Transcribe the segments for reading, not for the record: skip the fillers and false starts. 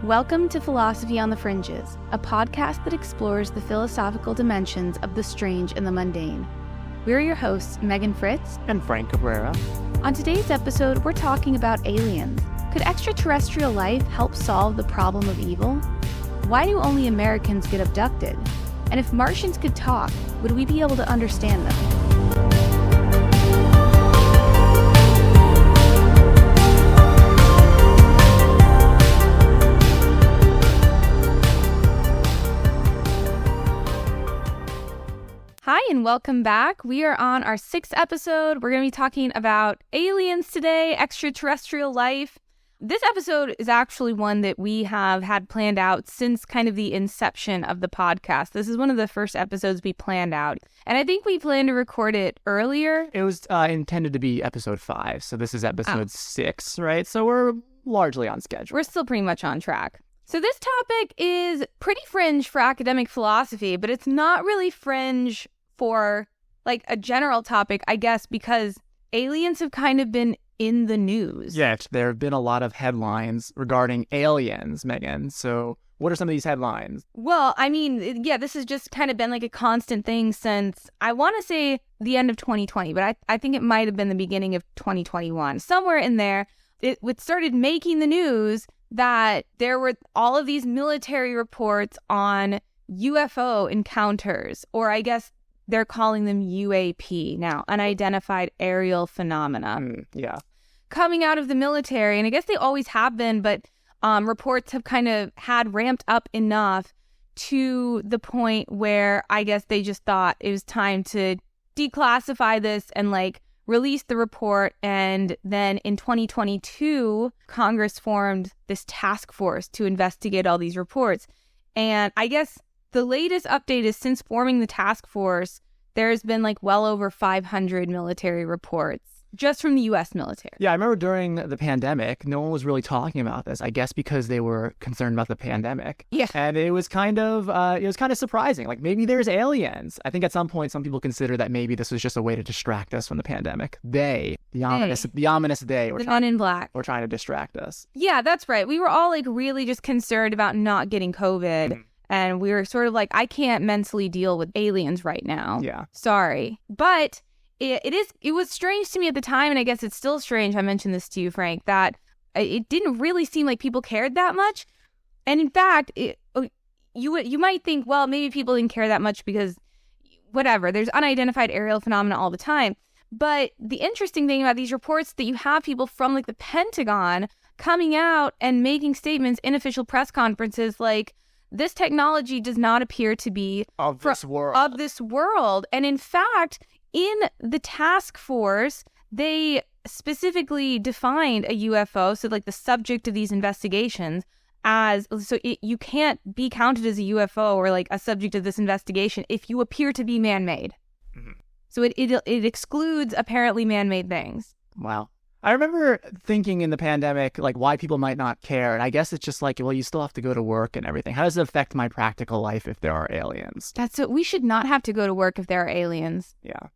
Welcome to Philosophy on the Fringes, a podcast that explores the philosophical dimensions of the strange and the mundane. We're your hosts, Megan Fritz and Frank Cabrera. On today's episode, we're talking about aliens. Could extraterrestrial life help solve the problem of evil? Why do only Americans get abducted? And if Martians could talk, would we be able to understand them? Hi, and welcome back. We are on our 6th episode. We're going to be talking about aliens today, extraterrestrial life. This episode is actually one that we have had planned out since kind of the inception of the podcast. This is one of the first episodes we planned out. And I think we planned to record it earlier. It was intended to be episode 5, so this is episode 6, right? So we're largely on schedule. We're still pretty much on track. So this topic is pretty fringe for academic philosophy, but it's not really fringe for like a general topic, I guess, because aliens have kind of been in the news. Yeah, there have been a lot of headlines regarding aliens, Megan. So what are some of these headlines? Well, I mean, yeah, this has just kind of been like a constant thing since, I want to say the end of 2020, but I think it might have been the beginning of 2021. Somewhere in there, it started making the news that there were all of these military reports on UFO encounters, or I guess they're calling them UAP now, unidentified aerial phenomena. Yeah. Coming out of the military, and I guess they always have been, but reports have kind of had ramped up enough to the point where I guess they just thought it was time to declassify this and like release the report. And then in 2022, Congress formed this task force to investigate all these reports. And I guess the latest update is since forming the task force, there's been like well over 500 military reports just from the U.S. military. Yeah, I remember during the pandemic, no one was really talking about this, I guess because they were concerned about the pandemic. Yeah. And it was kind of surprising. Like maybe there's aliens. I think at some point, some people consider that maybe this was just a way to distract us from the pandemic. The ominous day. The man in black. We're trying to distract us. Yeah, that's right. We were all like really just concerned about not getting COVID. Mm-hmm. And we were sort of like, I can't mentally deal with aliens right now. Yeah. Sorry. But it was strange to me at the time, and I guess it's still strange, I mentioned this to you, Frank, that it didn't really seem like people cared that much. And in fact, you might think, well, maybe people didn't care that much because whatever, there's unidentified aerial phenomena all the time. But the interesting thing about these reports that you have people from like the Pentagon coming out and making statements in official press conferences like, this technology does not appear to be of this world. And in fact, in the task force, they specifically defined a UFO, so like the subject of these investigations, you can't be counted as a UFO or like a subject of this investigation if you appear to be man-made. Mm-hmm. So it excludes apparently man-made things. Wow. I remember thinking in the pandemic, like, why people might not care. And I guess it's just like, well, you still have to go to work and everything. How does it affect my practical life if there are aliens? We should not have to go to work if there are aliens. Yeah.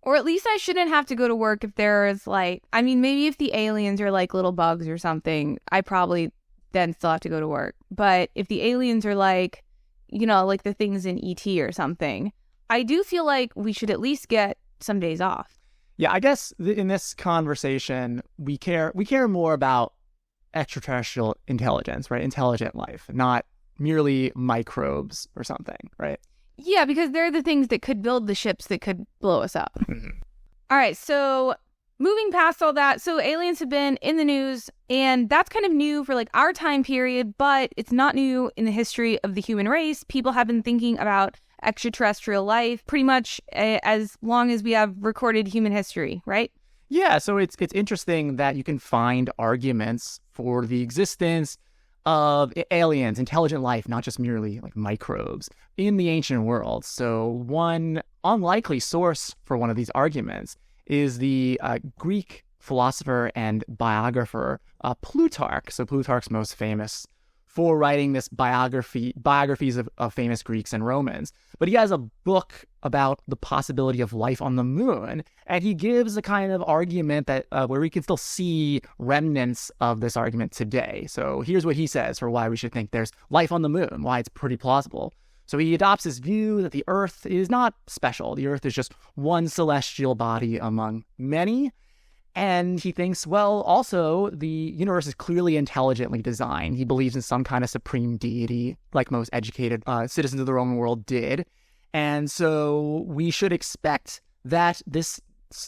Or at least I shouldn't have to go to work if there's like, I mean, maybe if the aliens are like little bugs or something, I probably then still have to go to work. But if the aliens are like, you know, like the things in E.T. or something, I do feel like we should at least get some days off. Yeah, I guess in this conversation, we care more about extraterrestrial intelligence, right? Intelligent life, not merely microbes or something, right? Yeah, because they're the things that could build the ships that could blow us up. Mm-hmm. All right, so moving past all that, so aliens have been in the news, and that's kind of new for like our time period, but it's not new in the history of the human race. People have been thinking about extraterrestrial life pretty much as long as we have recorded human history, right? Yeah, so it's interesting that you can find arguments for the existence of aliens, intelligent life, not just merely like microbes, in the ancient world. So one unlikely source for one of these arguments is the Greek philosopher and biographer Plutarch. So Plutarch's most famous for writing this biographies of famous Greeks and Romans. But he has a book about the possibility of life on the moon. And he gives a kind of argument that where we can still see remnants of this argument today. So here's what he says for why we should think there's life on the moon, why it's pretty plausible. So he adopts his view that the Earth is not special. The Earth is just one celestial body among many. And he thinks, well, also, the universe is clearly intelligently designed. He believes in some kind of supreme deity, like most educated citizens of the Roman world did. And so we should expect that this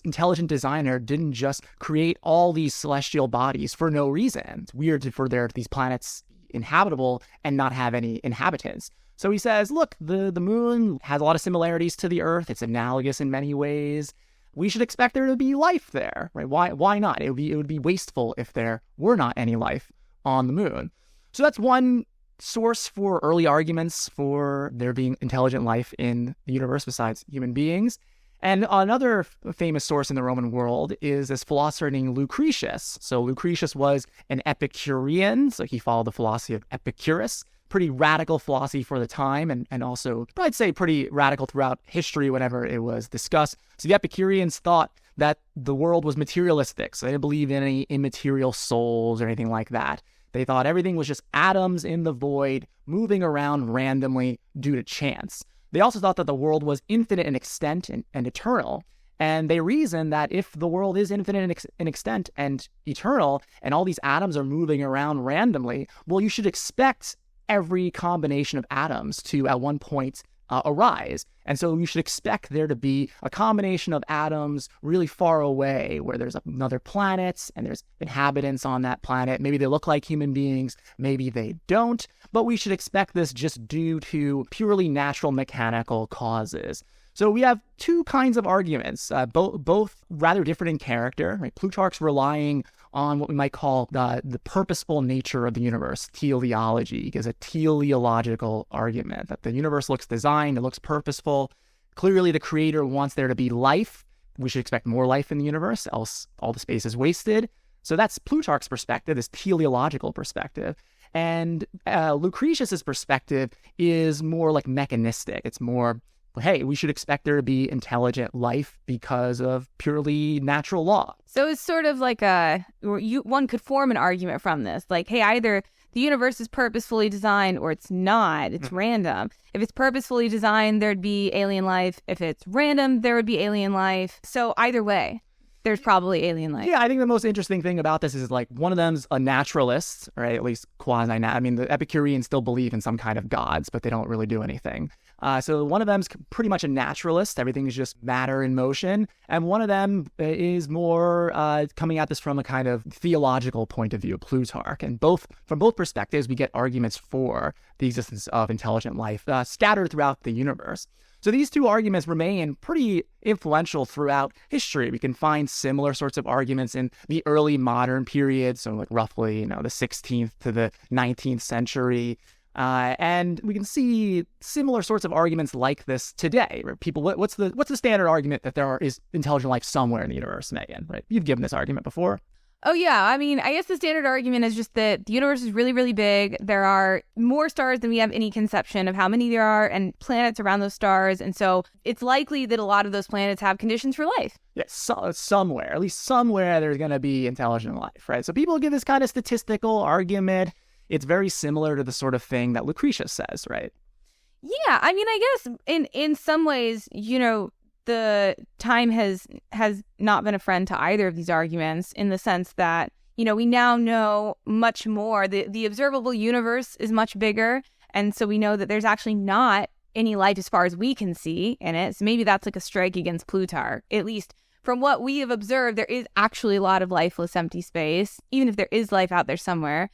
intelligent designer didn't just create all these celestial bodies for no reason. It's weird for these planets inhabitable and not have any inhabitants. So he says, look, the moon has a lot of similarities to the Earth. It's analogous in many ways. We should expect there to be life there, right? Why not? It would be wasteful if there were not any life on the moon. So that's one source for early arguments for there being intelligent life in the universe besides human beings. And another famous source in the Roman world is this philosopher named Lucretius. So Lucretius was an Epicurean, so he followed the philosophy of Epicurus. Pretty radical philosophy for the time, and also, I'd say, pretty radical throughout history whenever it was discussed. So the Epicureans thought that the world was materialistic, so they didn't believe in any immaterial souls or anything like that. They thought everything was just atoms in the void, moving around randomly due to chance. They also thought that the world was infinite in extent and eternal, and they reasoned that if the world is infinite in extent and eternal, and all these atoms are moving around randomly, well, you should expect every combination of atoms to at one point arise. And so you should expect there to be a combination of atoms really far away where there's another planet and there's inhabitants on that planet. Maybe they look like human beings, maybe they don't, but we should expect this just due to purely natural mechanical causes. So we have two kinds of arguments, both rather different in character. Right? Plutarch's relying on what we might call the purposeful nature of the universe, teleology. He gives a teleological argument that the universe looks designed, it looks purposeful. Clearly, the creator wants there to be life. We should expect more life in the universe, else all the space is wasted. So that's Plutarch's perspective, this teleological perspective. And Lucretius's perspective is more like mechanistic. It's more, hey, we should expect there to be intelligent life because of purely natural law. So it's sort of like one could form an argument from this. Like, hey, either the universe is purposefully designed or it's not. It's random. If it's purposefully designed, there'd be alien life. If it's random, there would be alien life. So either way, there's probably alien life. Yeah, I think the most interesting thing about this is like one of them's a naturalist, right? At least quasi. I mean, the Epicureans still believe in some kind of gods, but they don't really do anything. So one of them's pretty much a naturalist. Everything is just matter in motion. And one of them is more coming at this from a kind of theological point of view, Plutarch. And from both perspectives, we get arguments for the existence of intelligent life scattered throughout the universe. So these two arguments remain pretty influential throughout history. We can find similar sorts of arguments in the early modern period, so like roughly, the 16th to the 19th century. And we can see similar sorts of arguments like this today. Right? People, what's the standard argument that there is intelligent life somewhere in the universe, Megan? Right? You've given this argument before. Oh, yeah. I mean, I guess the standard argument is just that the universe is really, really big. There are more stars than we have any conception of how many there are, and planets around those stars. And so it's likely that a lot of those planets have conditions for life. Yes, at least somewhere there's going to be intelligent life, right? So people give this kind of statistical argument. It's very similar to the sort of thing that Lucretius says, right? Yeah. I mean, I guess in some ways, the time has not been a friend to either of these arguments in the sense that, we now know much more. The observable universe is much bigger. And so we know that there's actually not any life as far as we can see in it. So maybe that's like a strike against Plutarch. At least from what we have observed, there is actually a lot of lifeless empty space, even if there is life out there somewhere.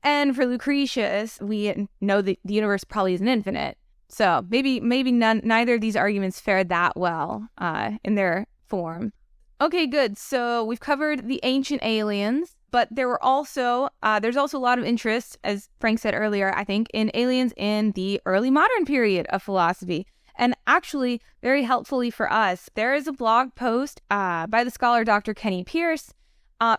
And for Lucretius, we know that the universe probably isn't infinite. So maybe neither of these arguments fared that well in their form. Okay, good. So we've covered the ancient aliens, but there's also a lot of interest, as Frank said earlier, I think, in aliens in the early modern period of philosophy. And actually, very helpfully for us, there is a blog post by the scholar Dr. Kenny Pearce.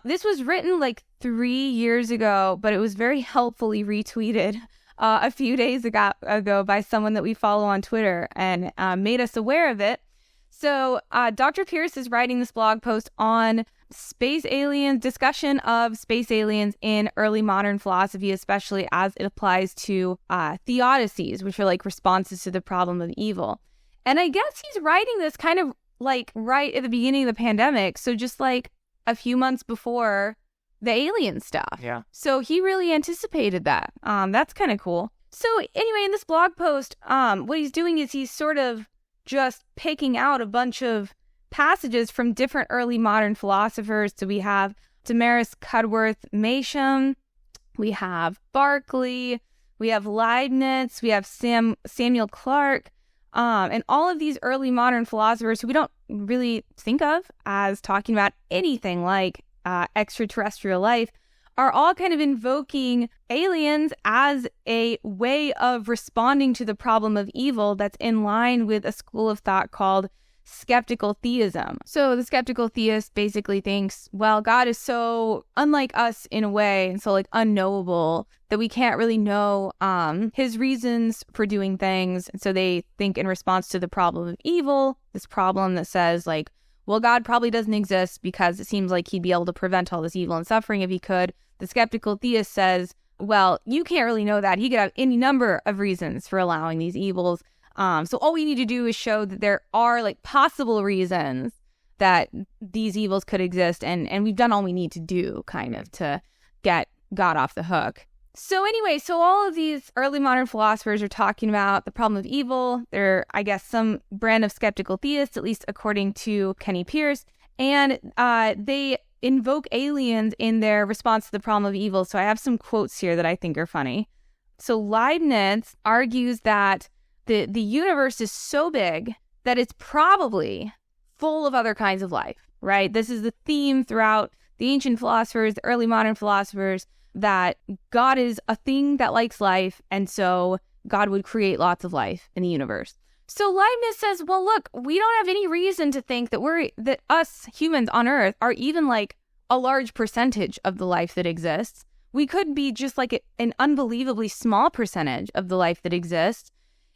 This was written like 3 years ago, but it was very helpfully retweeted a few days ago by someone that we follow on Twitter and made us aware of it. So Dr. Pearce is writing this blog post on space aliens, discussion of space aliens in early modern philosophy, especially as it applies to theodicies, which are like responses to the problem of evil. And I guess he's writing this kind of like right at the beginning of the pandemic. So just like a few months before the alien stuff. Yeah. So he really anticipated that. That's kind of cool. So anyway, in this blog post, what he's doing is he's sort of just picking out a bunch of passages from different early modern philosophers. So we have Damaris Cudworth Masham, we have Berkeley, we have Leibniz, we have Samuel Clarke, and all of these early modern philosophers who we don't really think of as talking about anything like extraterrestrial life are all kind of invoking aliens as a way of responding to the problem of evil that's in line with a school of thought called skeptical theism. So the skeptical theist basically thinks, well, God is so unlike us in a way and so like unknowable that we can't really know his reasons for doing things. And so they think in response to the problem of evil, this problem that says like, well, God probably doesn't exist because it seems like he'd be able to prevent all this evil and suffering if he could. The skeptical theist says, well, you can't really know that. He could have any number of reasons for allowing these evils. So all we need to do is show that there are like possible reasons that these evils could exist. And we've done all we need to do kind of to get God off the hook. So anyway, so all of these early modern philosophers are talking about the problem of evil. They're, I guess, some brand of skeptical theists, at least according to Kenny Pearce. And they invoke aliens in their response to the problem of evil. So I have some quotes here that I think are funny. So Leibniz argues that the universe is so big that it's probably full of other kinds of life, right? This is the theme throughout the ancient philosophers, the early modern philosophers, that God is a thing that likes life, and so God would create lots of life in the universe. So Leibniz says, well, look, we don't have any reason to think that us humans on Earth are even like a large percentage of the life that exists. We could be just like an unbelievably small percentage of the life that exists.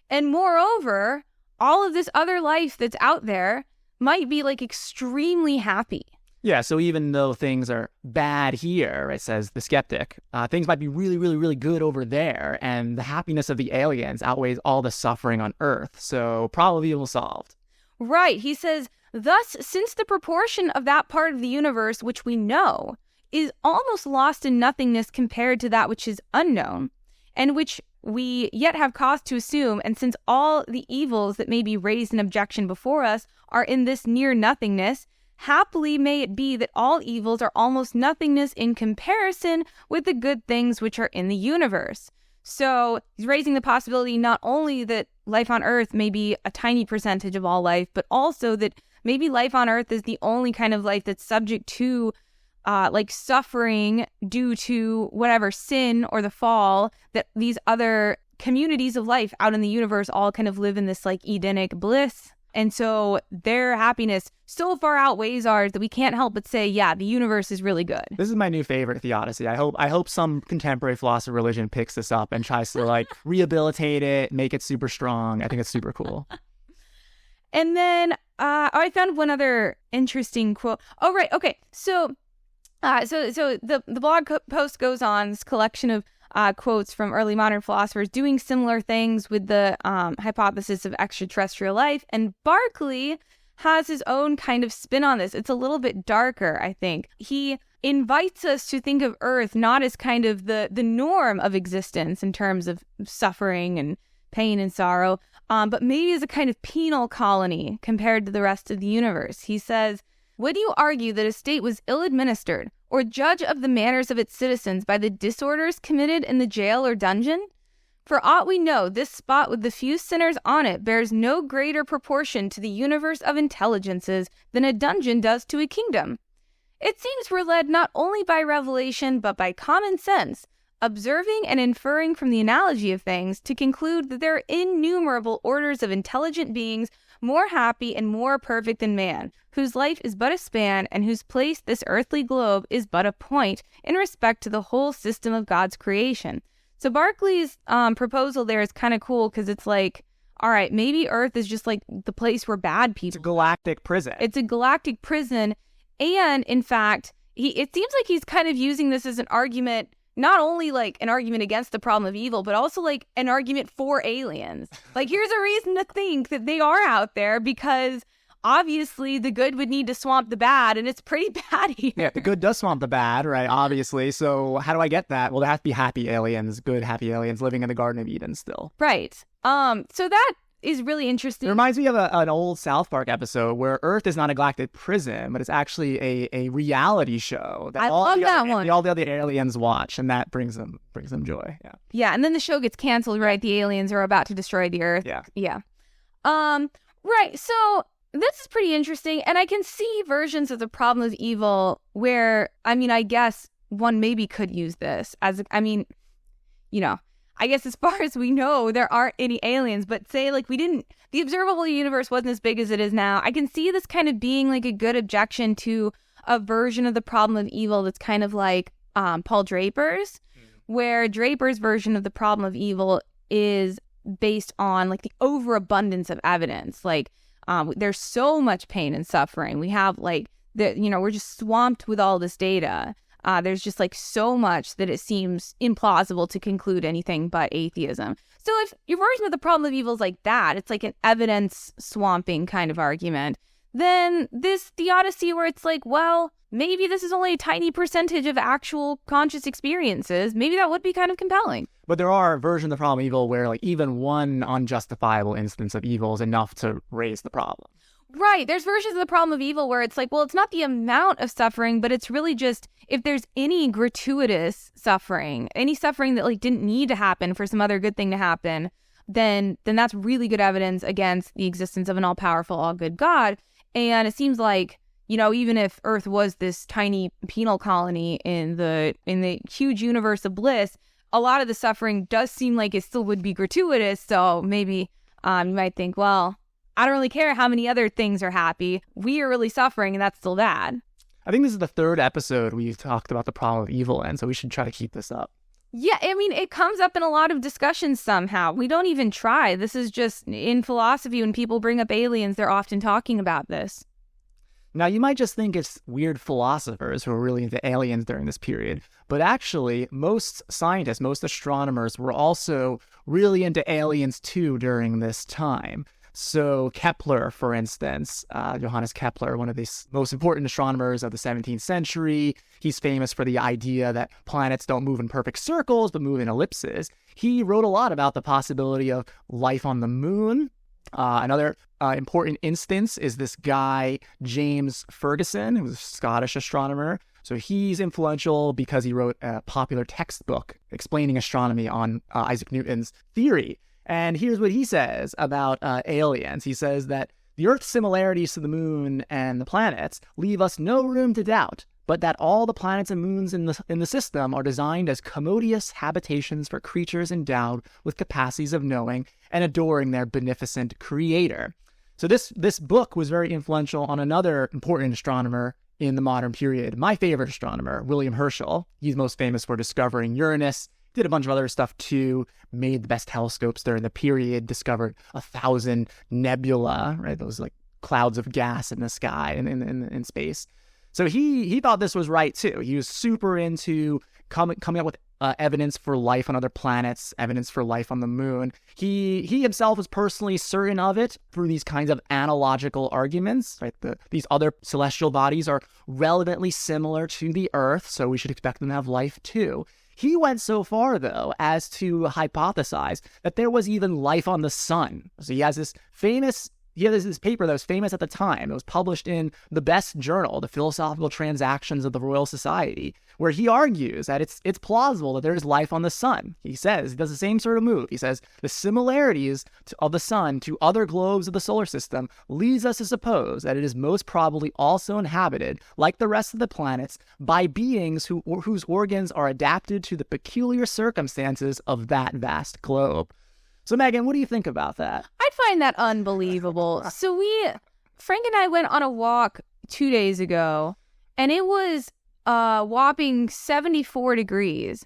And moreover, all of this other life that's out there might be like extremely happy. Yeah, so even though things are bad here, it says the skeptic, things might be really, really, really good over there, and the happiness of the aliens outweighs all the suffering on Earth, so probably evil solved. Right, he says, thus, since the proportion of that part of the universe which we know is almost lost in nothingness compared to that which is unknown, and which we yet have cause to assume, and since all the evils that may be raised in objection before us are in this near nothingness, happily may it be that all evils are almost nothingness in comparison with the good things which are in the universe. So he's raising the possibility not only that life on Earth may be a tiny percentage of all life, but also that maybe life on Earth is the only kind of life that's subject to like suffering due to whatever sin or the fall, that these other communities of life out in the universe all kind of live in this like Edenic bliss. And so their happiness so far outweighs ours that we can't help but say, yeah, the universe is really good. This is my new favorite theodicy. I hope some contemporary philosophy of religion picks this up and tries to like rehabilitate it, make it super strong. I think it's super cool. And then I found one other interesting quote. Oh, right. Okay. So the blog post goes on, this collection of quotes from early modern philosophers doing similar things with the hypothesis of extraterrestrial life. And Berkeley has his own kind of spin on this. It's a little bit darker, I think. He invites us to think of Earth not as kind of the norm of existence in terms of suffering and pain and sorrow, but maybe as a kind of penal colony compared to the rest of the universe. He says, would you argue that a state was ill-administered or judge of the manners of its citizens by the disorders committed in the jail or dungeon? For aught we know, this spot with the few sinners on it bears no greater proportion to the universe of intelligences than a dungeon does to a kingdom. It seems we're led not only by revelation, but by common sense, observing and inferring from the analogy of things, to conclude that there are innumerable orders of intelligent beings more happy and more perfect than man, whose life is but a span, and whose place this earthly globe is but a point in respect to the whole system of God's creation. So Berkeley's proposal there is kind of cool because it's like, all right, maybe Earth is just like the place where bad people. It's a galactic prison. It's a galactic prison. And in fact, it seems like he's kind of using this as an argument, not only like an argument against the problem of evil, but also like an argument for aliens. Like, here's a reason to think that they are out there because obviously the good would need to swamp the bad, and it's pretty bad here. Yeah, the good does swamp the bad, right? Obviously. So how do I get that? Well, there have to be happy aliens, good happy aliens living in the Garden of Eden still. Right. So that is really interesting. It reminds me of an old South Park episode where Earth is not a galactic prison, but it's actually a reality show that all the other aliens watch, and that brings them joy. Yeah. Yeah, and then the show gets canceled, right? The aliens are about to destroy the Earth. Yeah. Yeah. Right. So this is pretty interesting, and I can see versions of the problem of evil where, I mean, I guess one maybe could use this as, I guess as far as we know, there aren't any aliens, but say like the observable universe wasn't as big as it is now. I can see this kind of being like a good objection to a version of the problem of evil that's kind of like Paul Draper's, where Draper's version of the problem of evil is based on like the overabundance of evidence. Like there's so much pain and suffering. We have like, we're just swamped with all this data. There's just like so much that it seems implausible to conclude anything but atheism. So if your version of the problem of evil is like that, it's like an evidence swamping kind of argument, then this theodicy where it's like, well, maybe this is only a tiny percentage of actual conscious experiences, maybe that would be kind of compelling. But there are versions of the problem of evil where like even one unjustifiable instance of evil is enough to raise the problem. Right. There's versions of the problem of evil where it's like, well, it's not the amount of suffering, but it's really just if there's any gratuitous suffering, any suffering that like didn't need to happen for some other good thing to happen, then that's really good evidence against the existence of an all-powerful, all-good God. And it seems like, even if Earth was this tiny penal colony in the huge universe of bliss, a lot of the suffering does seem like it still would be gratuitous. So maybe you might think, well, I don't really care how many other things are happy. We are really suffering, and that's still bad. I think this is the third episode we've talked about the problem of evil in, so we should try to keep this up. Yeah, I mean, it comes up in a lot of discussions somehow. We don't even try. This is just in philosophy, when people bring up aliens, they're often talking about this. Now, you might just think it's weird philosophers who are really into aliens during this period, but actually, most scientists, most astronomers were also really into aliens too during this time. So Kepler, for instance, Johannes Kepler, one of the most important astronomers of the 17th century, he's famous for the idea that planets don't move in perfect circles, but move in ellipses. He wrote a lot about the possibility of life on the moon. Another important instance is this guy, James Ferguson, who was a Scottish astronomer. So he's influential because he wrote a popular textbook explaining astronomy on Isaac Newton's theory. And here's what he says about aliens. He says that the Earth's similarities to the moon and the planets leave us no room to doubt, but that all the planets and moons in the system are designed as commodious habitations for creatures endowed with capacities of knowing and adoring their beneficent creator. So this book was very influential on another important astronomer in the modern period, my favorite astronomer, William Herschel. He's most famous for discovering Uranus, did a bunch of other stuff too, made the best telescopes during the period, discovered 1,000 nebula, right? Those like clouds of gas in the sky and in space. So he thought this was right too. He was super into coming up with evidence for life on other planets, evidence for life on the moon. He himself was personally certain of it through these kinds of analogical arguments, right? These other celestial bodies are relevantly similar to the Earth, so we should expect them to have life too. He went so far, though, as to hypothesize that there was even life on the sun. So he has this paper that was famous at the time. It was published in the best journal, the Philosophical Transactions of the Royal Society, where he argues that it's plausible that there is life on the sun. He does the same sort of move. He says the similarities of the sun to other globes of the solar system leads us to suppose that it is most probably also inhabited, like the rest of the planets, by beings whose organs are adapted to the peculiar circumstances of that vast globe. So, Megan, what do you think about that? I'd find that unbelievable. So Frank and I went on a walk 2 days ago, and it was whopping 74 degrees.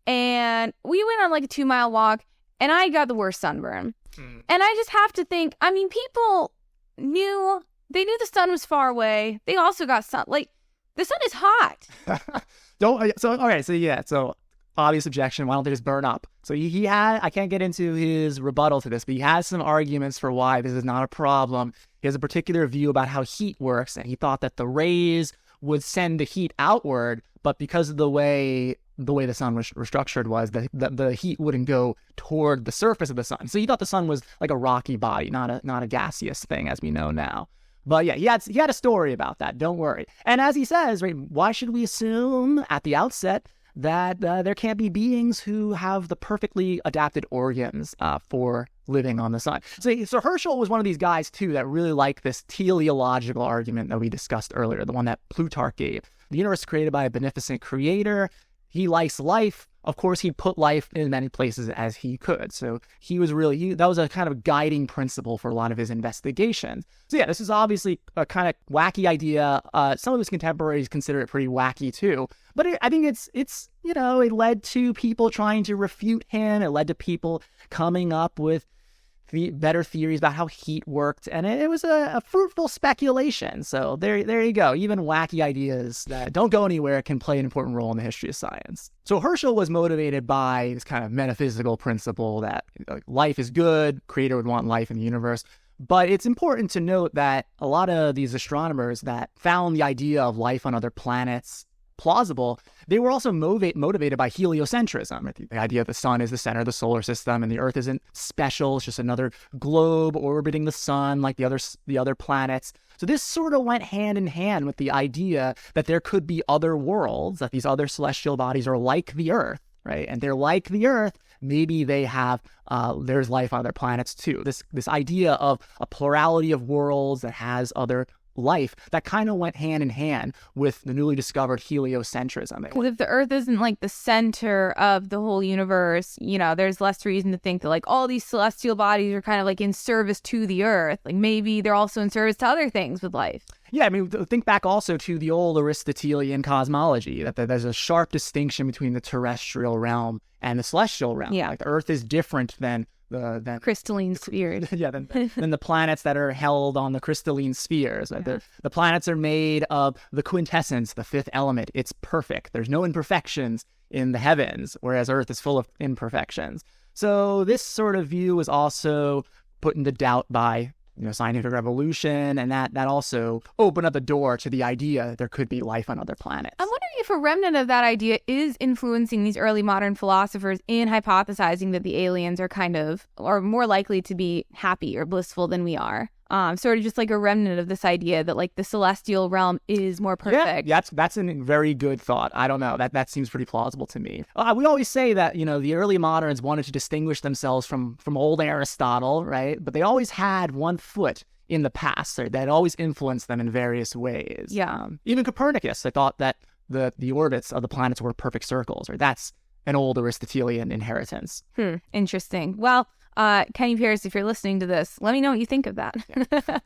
and we went on like a 2-mile walk, and I got the worst sunburn. And I just have to think, I mean, people knew the sun was far away. They also got sun. Like, the sun is hot. So obvious objection. Why don't they just burn up? So he had, I can't get into his rebuttal to this, but he has some arguments for why this is not a problem. He has a particular view about how heat works, and he thought that the rays would send the heat outward, but because of the way the sun was structured was that the heat wouldn't go toward the surface of the sun. So he thought the sun was like a rocky body, not a gaseous thing as we know now. But yeah, he had a story about that. Don't worry. And as he says, right, why should we assume at the outset that there can't be beings who have the perfectly adapted organs for living on the sun? So Herschel was one of these guys too that really liked this teleological argument that we discussed earlier, the one that Plutarch gave. The universe is created by a beneficent creator. He likes life. Of course, he put life in many places as he could. So he was that was a kind of guiding principle for a lot of his investigations. So yeah, this is obviously a kind of wacky idea. Some of his contemporaries consider it pretty wacky too. But I think it's it led to people trying to refute him. It led to people coming up with better theories about how heat worked, and it was a fruitful speculation. So there you go. Even wacky ideas that don't go anywhere can play an important role in the history of science. So Herschel was motivated by this kind of metaphysical principle that life is good, creator would want life in the universe. But it's important to note that a lot of these astronomers that found the idea of life on other planets plausible, they were also motivated by heliocentrism. The idea that the sun is the center of the solar system and the Earth isn't special, it's just another globe orbiting the sun like the other planets. So this sort of went hand in hand with the idea that there could be other worlds, that these other celestial bodies are like the Earth, right? And they're like the Earth. Maybe they have, there's life on other planets too. This idea of a plurality of worlds that has other life, that kind of went hand in hand with the newly discovered heliocentrism. Because if the Earth isn't like the center of the whole universe, there's less reason to think that like all these celestial bodies are kind of like in service to the Earth. Like maybe they're also in service to other things with life. Yeah, I mean, think back also to the old Aristotelian cosmology, that there's a sharp distinction between the terrestrial realm and the celestial realm. Yeah. Like the Earth is different than crystalline spheres. Yeah, than the planets that are held on the crystalline spheres. Right? Yeah. The planets are made of the quintessence, the fifth element. It's perfect. There's no imperfections in the heavens, whereas Earth is full of imperfections. So this sort of view was also put into doubt by scientific revolution, and that also opened up the door to the idea that there could be life on other planets. I'm wondering if a remnant of that idea is influencing these early modern philosophers in hypothesizing that the aliens are more likely to be happy or blissful than we are. Sort of just like a remnant of this idea that like the celestial realm is more perfect. Yeah, that's a very good thought. I don't know. That seems pretty plausible to me. We always say that, the early moderns wanted to distinguish themselves from old Aristotle, right? But they always had one foot in the past, right? That always influenced them in various ways. Yeah. Even Copernicus, they thought that the orbits of the planets were perfect circles, or that's an old Aristotelian inheritance. Interesting. Well, Kenny Pearce, if you're listening to this, let me know what you think of that. Yeah.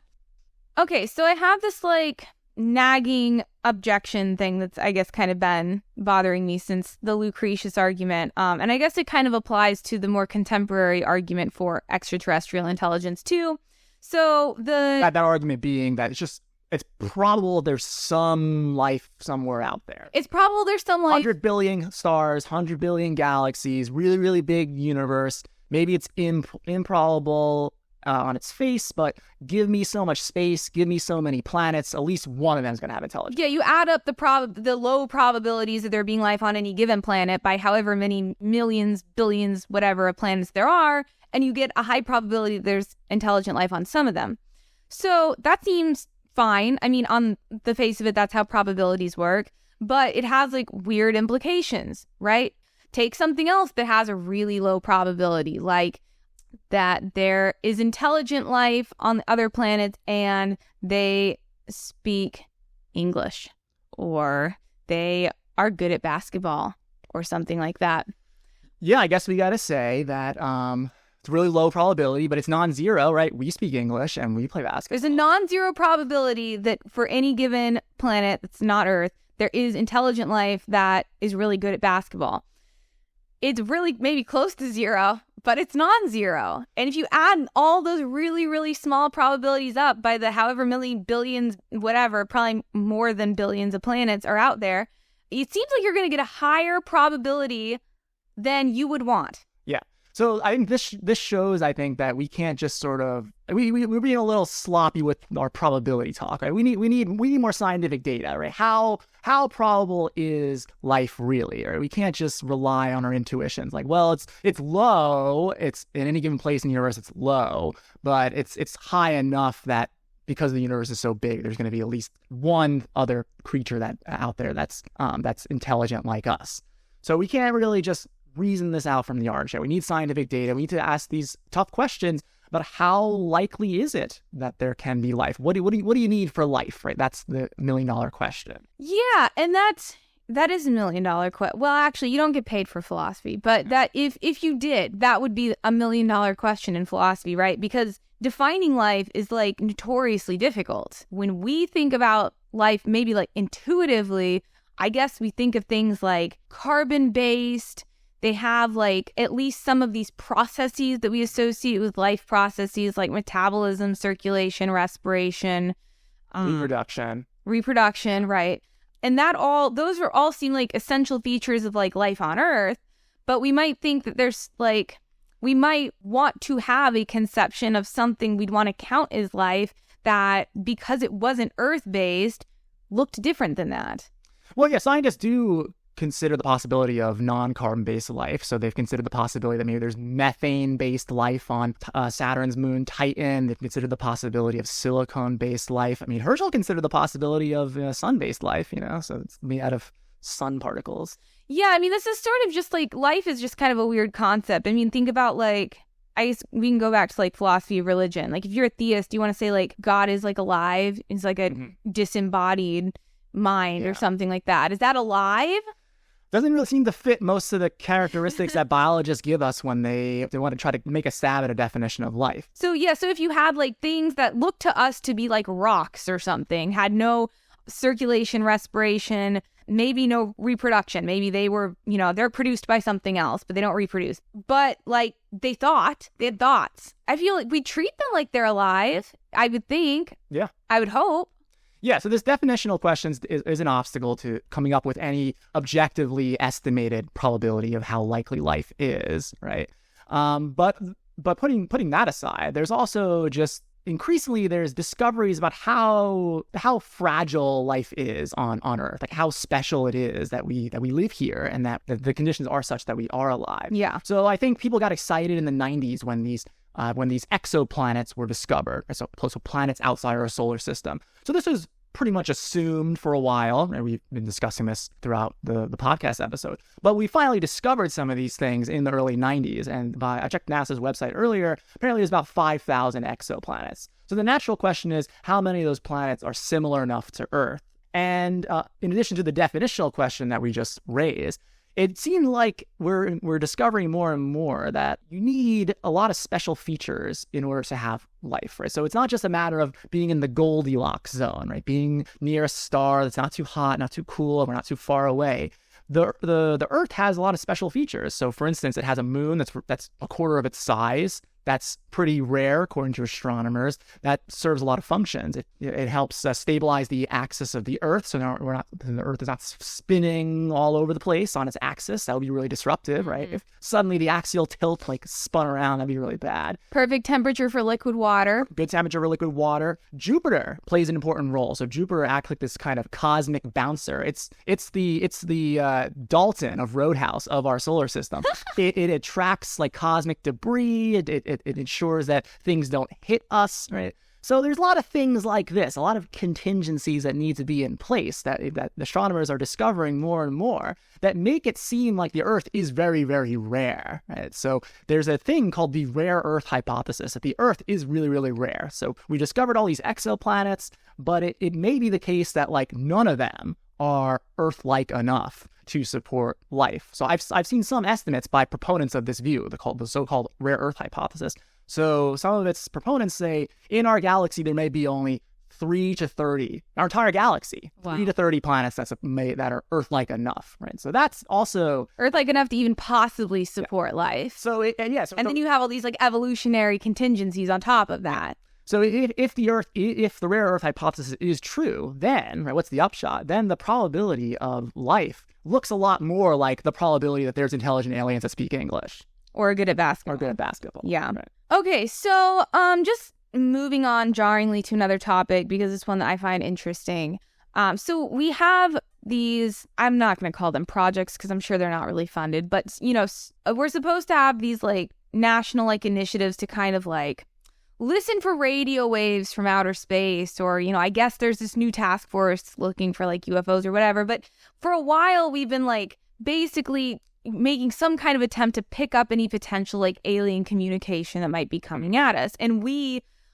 Okay, so I have this like nagging objection thing that's, I guess, kind of been bothering me since the Lucretius argument. And I guess it kind of applies to the more contemporary argument for extraterrestrial intelligence too. So that argument being that it's probable there's some life somewhere out there. It's probable there's some life. 100 billion stars, 100 billion galaxies, really, really big universe. Maybe it's improbable on its face, but give me so much space, give me so many planets, at least one of them is going to have intelligence. Yeah, you add up the low probabilities of there being life on any given planet by however many millions, billions, whatever of planets there are, and you get a high probability that there's intelligent life on some of them. So that seems fine. I mean, on the face of it, that's how probabilities work, but it has like weird implications, right? Take something else that has a really low probability, like that there is intelligent life on the other planets and they speak English, or they are good at basketball, or something like that. Yeah, I guess we got to say that it's really low probability, but it's non-zero, right? We speak English and we play basketball. There's a non-zero probability that for any given planet that's not Earth, there is intelligent life that is really good at basketball. it's really maybe close to zero, but it's non-zero. And if you add all those really, really small probabilities up by the however many billions, whatever, probably more than billions of planets are out there, it seems like you're going to get a higher probability than you would want. Yeah. So I think this shows, I think, that we can't just sort of we're being a little sloppy with our probability talk, right? We need more scientific data, right? How probable is life really? Right? We can't just rely on our intuitions. Like, well, it's low. It's in any given place in the universe, it's low, but it's high enough that because the universe is so big, there's going to be at least one other creature that out there that's intelligent like us. So we can't really just reason this out from the armchair. We need scientific data. We need to ask these tough questions about how likely is it that there can be life? What do you need for life, right? That's the $1 million question. Yeah, and that is $1 million question. Well, actually, you don't get paid for philosophy, but that if you did, that would be $1 million question in philosophy, right? Because defining life is like notoriously difficult. When we think about life, maybe like intuitively, I guess we think of things like carbon-based. They have like at least some of these processes that we associate with life processes like metabolism, circulation, respiration, reproduction, right? And those are all seem like essential features of like life on Earth. But we might think that we might want to have a conception of something we'd want to count as life that, because it wasn't Earth-based, looked different than that. Well, yeah, scientists do consider the possibility of non-carbon-based life. So they've considered the possibility that maybe there's methane-based life on Saturn's moon Titan. They've considered the possibility of silicone-based life. I mean, Herschel considered the possibility of sun-based life, so it's made out of sun particles. Yeah, I mean, this is sort of just like, life is just kind of a weird concept. I mean, think about like, I guess we can go back to like philosophy of religion. Like if you're a theist, you want to say like God is like alive, is like a disembodied mind or something like that. Is that alive? Doesn't really seem to fit most of the characteristics that biologists give us when they want to try to make a stab at a definition of life. So if you had like things that look to us to be like rocks or something, had no circulation, respiration, maybe no reproduction, maybe they were, they're produced by something else, but they don't reproduce. But like they had thoughts. I feel like we treat them like they're alive, I would think. Yeah. I would hope. Yeah, so this definitional question is an obstacle to coming up with any objectively estimated probability of how likely life is, right? But putting that aside, there's also just increasingly there's discoveries about how fragile life is on Earth, like how special it is that we live here and that the conditions are such that we are alive. Yeah. So I think people got excited in the 90s when these exoplanets were discovered, so planets outside our solar system. So this was pretty much assumed for a while, and we've been discussing this throughout the podcast episode. But we finally discovered some of these things in the early 90s, and I checked NASA's website earlier, apparently there's about 5,000 exoplanets. So the natural question is, how many of those planets are similar enough to Earth? And in addition to the definitional question that we just raised, it seemed like we're discovering more and more that you need a lot of special features in order to have life, right? So it's not just a matter of being in the Goldilocks zone, right? Being near a star that's not too hot, not too cool, we're not too far away. The Earth has a lot of special features. So for instance, it has a moon that's a quarter of its size. That's pretty rare, according to astronomers. That serves a lot of functions. It helps stabilize the axis of the Earth, so now the Earth is not spinning all over the place on its axis. That would be really disruptive, right? If suddenly the axial tilt spun around, that'd be really bad. Perfect temperature for liquid water. Good temperature for liquid water. Jupiter plays an important role. So Jupiter acts like this kind of cosmic bouncer. It's the Dalton of Roadhouse of our solar system. It attracts cosmic debris. It ensures that things don't hit us, right? So there's a lot of things like this, a lot of contingencies that need to be in place that astronomers are discovering more and more that make it seem like the Earth is very, very rare, right? So there's a thing called the rare Earth hypothesis, that the Earth is really, really rare. So we discovered all these exoplanets, but it may be the case that none of them are Earth-like enough to support life. So I've seen some estimates by proponents of this view, the so-called rare Earth hypothesis. So some of its proponents say in our galaxy there may be only 3 to 30, our entire galaxy, Wow. 3 to 30 planets that are Earth-like enough, right? So that's also Earth-like enough to even possibly support life. so. And then you have all these like evolutionary contingencies on top of that. So if the rare Earth hypothesis is true, then right, what's the upshot? Then the probability of life looks a lot more like the probability that there's intelligent aliens that speak English Or are good at basketball. or good at basketball. Yeah. Right. Okay, so just moving on jarringly to another topic because it's one that I find interesting. So we have these, I'm not going to call them projects because I'm sure they're not really funded, but we're supposed to have these like national like initiatives to kind of like listen for radio waves from outer space, or I guess there's this new task force looking for like UFOs or whatever. But for a while we've been like basically making some kind of attempt to pick up any potential like alien communication that might be coming at us. And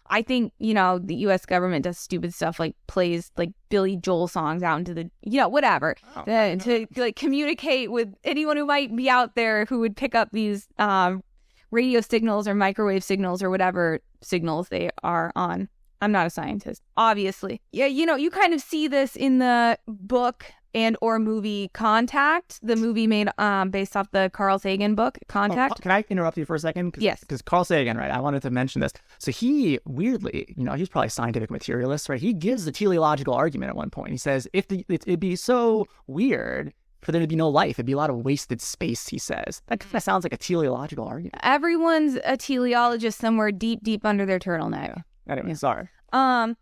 I think, the US government does stupid stuff like plays like Billy Joel songs out into the, whatever, to like communicate with anyone who might be out there who would pick up these radio signals or microwave signals or whatever signals they are on. I'm not a scientist, obviously. Yeah, you kind of see this in the book and or movie Contact, the movie made based off the Carl Sagan book, Contact. Can I interrupt you for a second? Yes. Because Carl Sagan, right, I wanted to mention this. So he, weirdly, he's probably a scientific materialist, right? He gives the teleological argument at one point. He says, it'd be so weird for there to be no life. It'd be a lot of wasted space, he says. That kind of sounds like a teleological argument. Everyone's a teleologist somewhere deep, deep under their turtleneck. Yeah. Anyway, sorry. So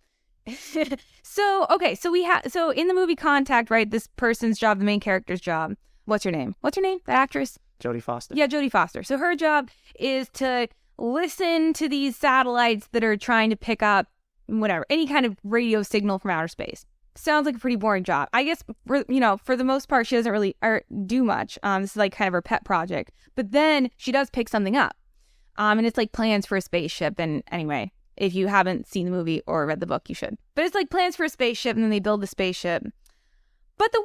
in the movie Contact, right, this person's job, the main character's job, what's her name? The actress? Jodie Foster. Yeah, Jodie Foster. So her job is to listen to these satellites that are trying to pick up whatever, any kind of radio signal from outer space. Sounds like a pretty boring job. I guess, for the most part, she doesn't really do much. This is like kind of her pet project. But then she does pick something up. And it's like plans for a spaceship. And anyway, if you haven't seen the movie or read the book, you should. But it's like plans for a spaceship, and then they build the spaceship. But the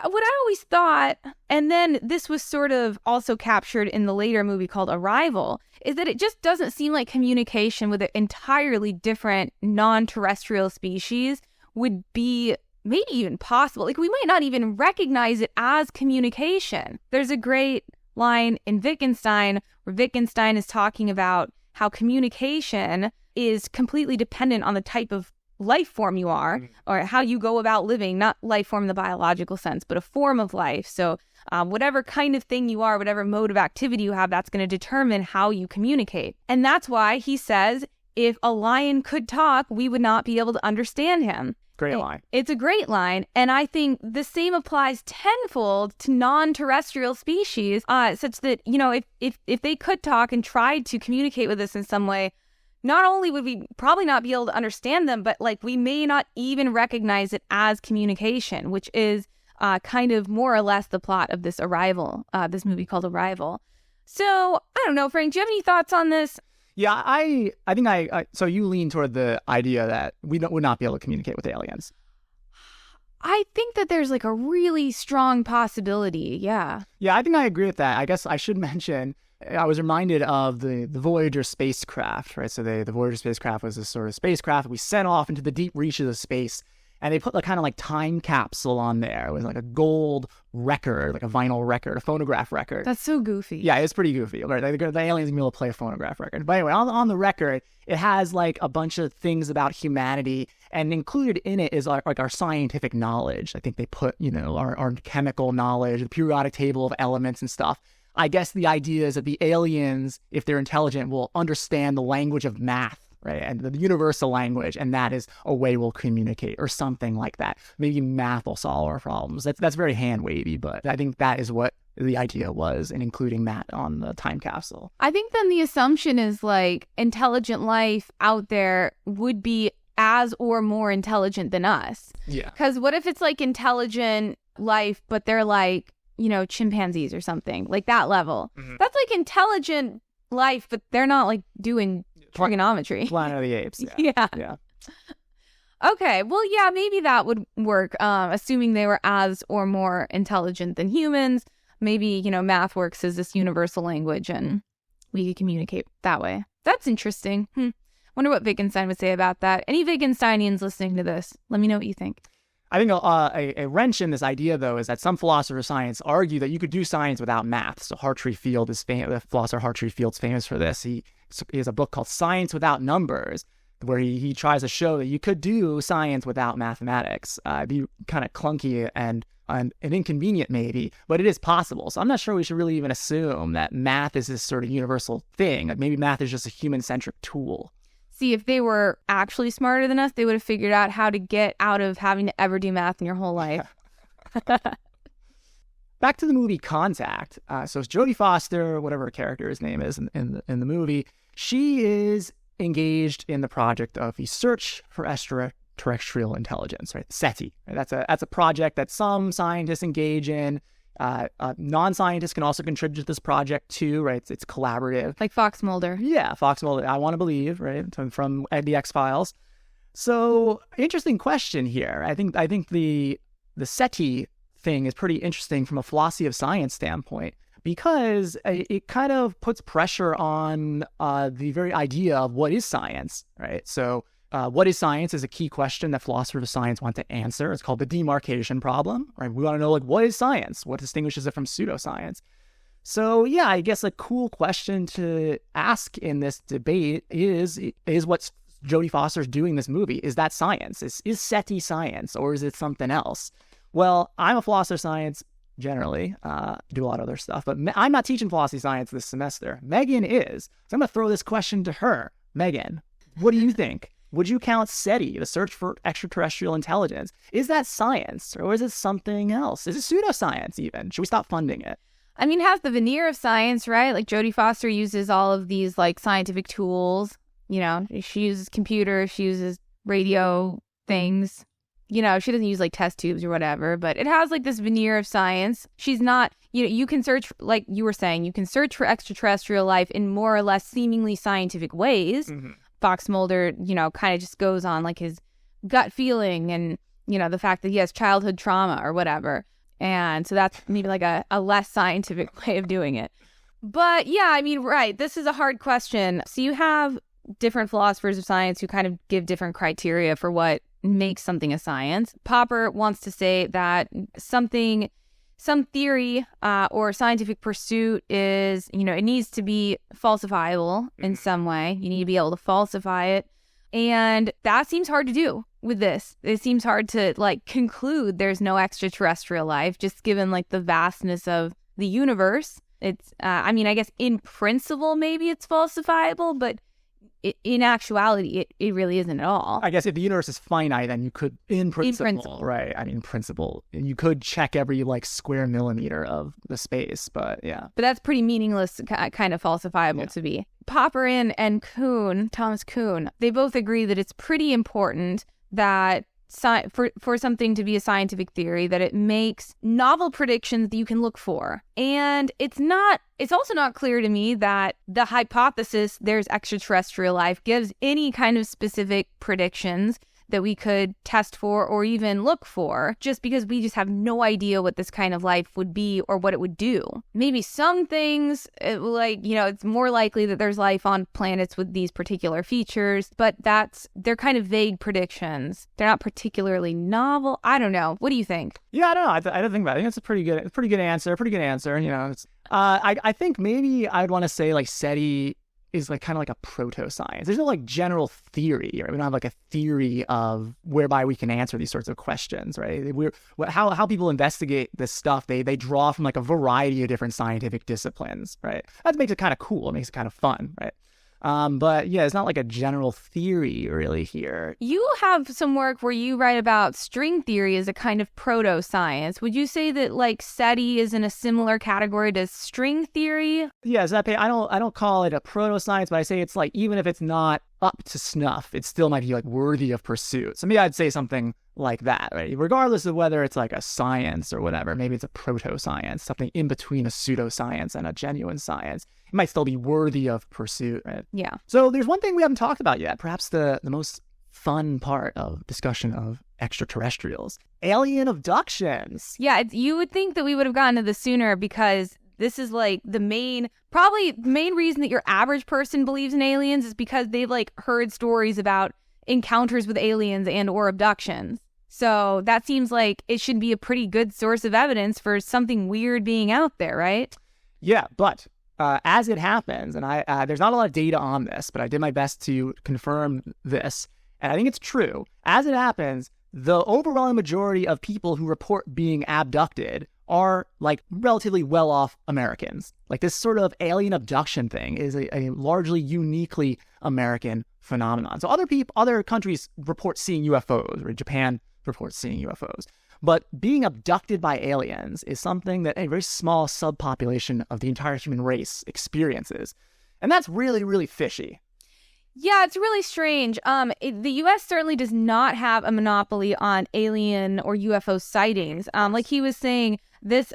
what I always thought, and then this was sort of also captured in the later movie called Arrival, is that it just doesn't seem like communication with an entirely different non-terrestrial species would be maybe even possible. Like, we might not even recognize it as communication. There's a great line in Wittgenstein where Wittgenstein is talking about how communication is completely dependent on the type of life form you are, or how you go about living, not life form in the biological sense, but a form of life. So whatever kind of thing you are, whatever mode of activity you have, that's going to determine how you communicate. And that's why he says, if a lion could talk, we would not be able to understand him. Great line. It's a great line. And I think the same applies tenfold to non-terrestrial species, such that, if they could talk and tried to communicate with us in some way, not only would we probably not be able to understand them, but like we may not even recognize it as communication, which is kind of more or less the plot of this this movie called Arrival. So I don't know, Frank, do you have any thoughts on this? Yeah, I think so you lean toward the idea that we would not be able to communicate with aliens. I think that there's like a really strong possibility. Yeah. Yeah, I think I agree with that. I guess I should mention, I was reminded of the Voyager spacecraft, right? So the Voyager spacecraft was this sort of spacecraft we sent off into the deep reaches of space, and they put a kind of like time capsule on there. It was like a gold record, like a vinyl record, a phonograph record. That's so goofy. Yeah, it's pretty goofy. Right? The aliens can be able to play a phonograph record. But anyway, on the record, it has like a bunch of things about humanity, and included in it is our scientific knowledge. I think they put, our chemical knowledge, the periodic table of elements and stuff. I guess the idea is that the aliens, if they're intelligent, will understand the language of math, right? And the universal language, and that is a way we'll communicate, or something like that. Maybe math will solve our problems. That's very hand-wavy, but I think that is what the idea was, and including that on the time capsule. I think then the assumption is like intelligent life out there would be as or more intelligent than us. Yeah. Because what if it's like intelligent life, but they're like, chimpanzees or something, like that level. Mm-hmm. That's like intelligent life, but they're not like doing trigonometry. Planet of the Apes. Yeah. Yeah. Okay. Well, yeah, maybe that would work. Assuming they were as or more intelligent than humans. Maybe, math works as this universal language and we could communicate that way. That's interesting. Wonder what Wittgenstein would say about that. Any Wittgensteinians listening to this, let me know what you think. I think a wrench in this idea, though, is that some philosophers of science argue that you could do science without math. So Hartree-Field is the philosopher Hartree-Field's famous for this. He has a book called Science Without Numbers, where he tries to show that you could do science without mathematics. It'd be kind of clunky and inconvenient maybe, but it is possible. So I'm not sure we should really even assume that math is this sort of universal thing. Like maybe math is just a human-centric tool. See, if they were actually smarter than us, they would have figured out how to get out of having to ever do math in your whole life. Back to the movie Contact. So it's Jodie Foster, whatever her character's name is in the movie, she is engaged in the project of the search for extraterrestrial intelligence, right? SETI. Right? That's a project that some scientists engage in. Non-scientists can also contribute to this project too, right? It's collaborative. Like Fox Mulder. Yeah, Fox Mulder. I want to believe, right? From the X-Files. So interesting question here. I think the SETI thing is pretty interesting from a philosophy of science standpoint, because it kind of puts pressure on the very idea of what is science, right? So what is science is a key question that philosophers of science want to answer. It's called the demarcation problem, right? We want to know, like, what is science? What distinguishes it from pseudoscience? So, yeah, I guess a cool question to ask in this debate is what Jodie Foster's doing in this movie. Is that science? Is SETI science, or is it something else? Well, I'm a philosopher of science, generally, do a lot of other stuff, but I'm not teaching philosophy of science this semester. Megan is. So I'm going to throw this question to her. Megan, what do you think? Would you count SETI, the search for extraterrestrial intelligence? Is that science, or is it something else? Is it pseudoscience even? Should we stop funding it? I mean, it has the veneer of science, right? Like Jodie Foster uses all of these like scientific tools. You know, she uses computers, she uses radio things. You know, she doesn't use like test tubes or whatever, but it has like this veneer of science. She's not, you know, you can search, like you were saying, you can search for extraterrestrial life in more or less seemingly scientific ways. Mm-hmm. Fox Mulder, you know, kind of just goes on like his gut feeling and, you know, the fact that he has childhood trauma or whatever. And so that's maybe like a less scientific way of doing it. But yeah, I mean, right. This is a hard question. So you have different philosophers of science who kind of give different criteria for what makes something a science. Popper wants to say that some theory or scientific pursuit is, you know, it needs to be falsifiable in some way. You need to be able to falsify it. And that seems hard to do with this. It seems hard to like conclude there's no extraterrestrial life, just given like the vastness of the universe. It's, I mean, I guess in principle, maybe it's falsifiable, but in actuality, it really isn't at all. I guess if the universe is finite, then you could, in principle, right? I mean, in principle, you could check every like square millimeter of the space, but yeah. But that's pretty meaningless, kind of falsifiable to be. Popper and Kuhn, Thomas Kuhn, they both agree that it's pretty important that for something to be a scientific theory, that it makes novel predictions that you can look for. And it's also not clear to me that the hypothesis there's extraterrestrial life gives any kind of specific predictions that we could test for or even look for, just because we just have no idea what this kind of life would be or what it would do. Maybe some things, like, you know, it's more likely that there's life on planets with these particular features, but they're kind of vague predictions. They're not particularly novel. I don't know. What do you think? Yeah, I don't know. I don't think about it. I think it's a pretty good answer. You know, I think maybe I'd want to say like SETI is like kind of like a proto-science. There's no like general theory, right? We don't have like a theory of whereby we can answer these sorts of questions, right? How people investigate this stuff, they draw from like a variety of different scientific disciplines, right? That makes it kind of cool. It makes it kind of fun, right? But yeah, it's not like a general theory really here. You have some work where you write about string theory as a kind of proto-science. Would you say that like SETI is in a similar category to string theory? Yeah, Zepe, I don't call it a proto-science, but I say it's like, even if it's not up to snuff, it still might be like worthy of pursuit. So maybe I'd say something like that, right? Regardless of whether it's like a science or whatever, maybe it's a proto-science, something in between a pseudoscience and a genuine science. It might still be worthy of pursuit, right? Yeah. So there's one thing we haven't talked about yet, perhaps the most fun part of discussion of extraterrestrials: alien abductions. Yeah, you would think that we would have gotten to this sooner because this is like probably the main reason that your average person believes in aliens is because they've like heard stories about encounters with aliens and or abductions. So that seems like it should be a pretty good source of evidence for something weird being out there, right? Yeah, but as it happens, and there's not a lot of data on this, but I did my best to confirm this, and I think it's true. As it happens, the overwhelming majority of people who report being abducted are like relatively well-off Americans. Like this sort of alien abduction thing is a largely uniquely American phenomenon. So other countries report seeing UFOs, or Japan reports seeing UFOs. But being abducted by aliens is something that a very small subpopulation of the entire human race experiences. And that's really, really fishy. Yeah, it's really strange. The U.S. certainly does not have a monopoly on alien or UFO sightings. Like he was saying, this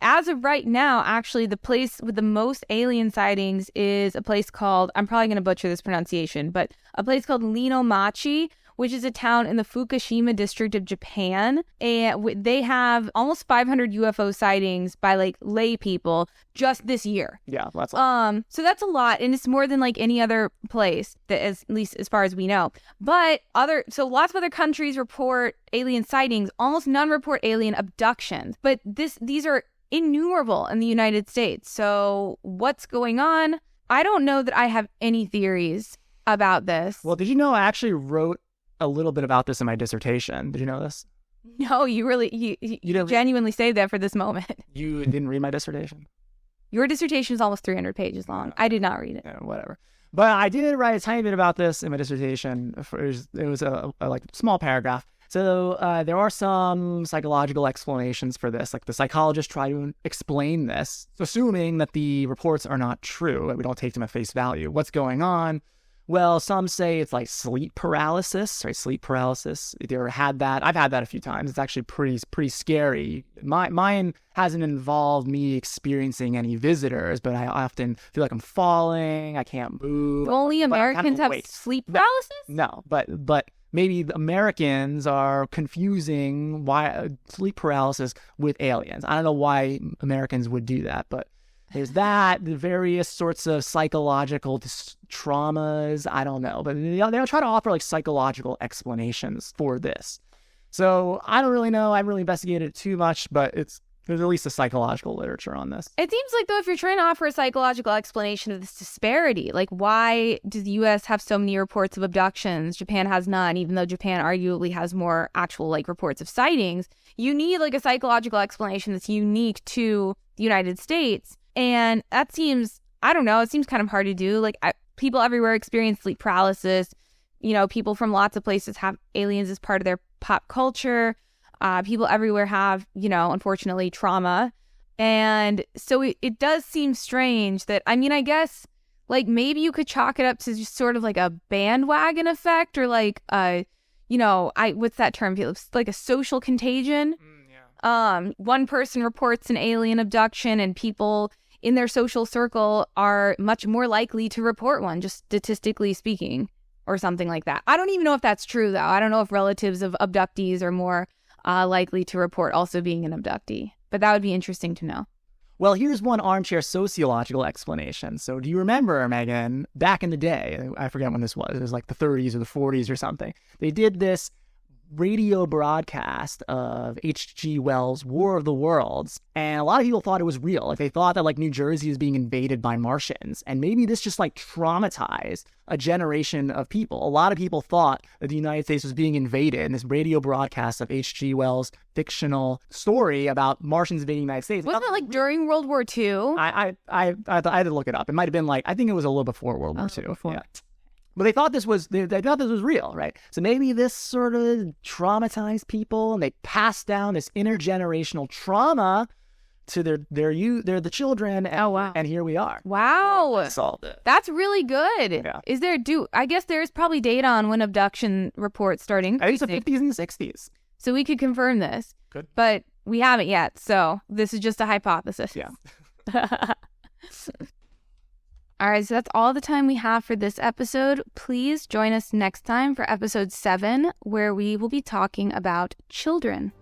as of right now, actually, the place with the most alien sightings is a place called, I'm probably going to butcher this pronunciation, but a place called Linomachi, which is a town in the Fukushima district of Japan. And they have almost 500 UFO sightings by like lay people just this year. Yeah, that's a lot. So that's a lot, and it's more than like any other place that is, at least as far as we know. But lots of other countries report alien sightings. Almost none report alien abductions. But these are innumerable in the United States. So what's going on? I don't know that I have any theories about this. Well, did you know I actually wrote a little bit about this in my dissertation? Did you know this? No, you genuinely saved that for this moment. You didn't read my dissertation? Your dissertation is almost 300 pages long. I did not read it. Yeah, whatever. But I did write a tiny bit about this in my dissertation. It was a like small paragraph. So there are some psychological explanations for this. Like the psychologists try to explain this, assuming that the reports are not true, that we don't take them at face value. What's going on? Well, some say it's like sleep paralysis, right? Sleep paralysis. If you ever had that, I've had that a few times. It's actually pretty scary. Mine hasn't involved me experiencing any visitors, but I often feel like I'm falling. I can't move. Only Americans have sleep paralysis? No, but maybe the Americans are confusing sleep paralysis with aliens. I don't know why Americans would do that, but there's that, the various sorts of psychological traumas. I don't know, but they'll try to offer like psychological explanations for this. So I don't really know. I haven't really investigated it too much, but there's at least a psychological literature on this. It seems like, though, if you're trying to offer a psychological explanation of this disparity, like why does the U.S. have so many reports of abductions? Japan has none, even though Japan arguably has more actual like reports of sightings. You need like a psychological explanation that's unique to the United States. And that seems, I don't know, it seems kind of hard to do. Like people everywhere experience sleep paralysis. You know, people from lots of places have aliens as part of their pop culture. People everywhere have, unfortunately, trauma. And so it does seem strange that, I guess, like maybe you could chalk it up to just sort of like a bandwagon effect or like, what's that term? It's like a social contagion. One person reports an alien abduction and people in their social circle are much more likely to report one, just statistically speaking, or something like that. I don't even know if that's true, though. I don't know if relatives of abductees are more likely to report also being an abductee, but that would be interesting to know. Well, here's one armchair sociological explanation. So do you remember, Megan, back in the day, I forget when this was, it was like the 30s or the 40s or something, they did this radio broadcast of H.G. Wells' War of the Worlds, and a lot of people thought it was real. Like they thought that like New Jersey was being invaded by Martians, and maybe this just like traumatized a generation of people. A lot of people thought that the United States was being invaded, and this radio broadcast of H.G. Wells' fictional story about Martians invading the United States. Wasn't it like during World War II? I had to look it up. It might have been like, I think it was a little before World War II. Before. Yeah. But they thought this was real, right? So maybe this sort of traumatized people, and they passed down this intergenerational trauma to their the children. And, oh wow! And here we are. Wow, solved it. That's really good. Yeah. Is there? I guess there's probably data on when abduction reports starting. I think it's the 50s and 60s. So we could confirm this. Good. But we haven't yet. So this is just a hypothesis. Yeah. All right, so that's all the time we have for this episode. Please join us next time for episode 7, where we will be talking about children.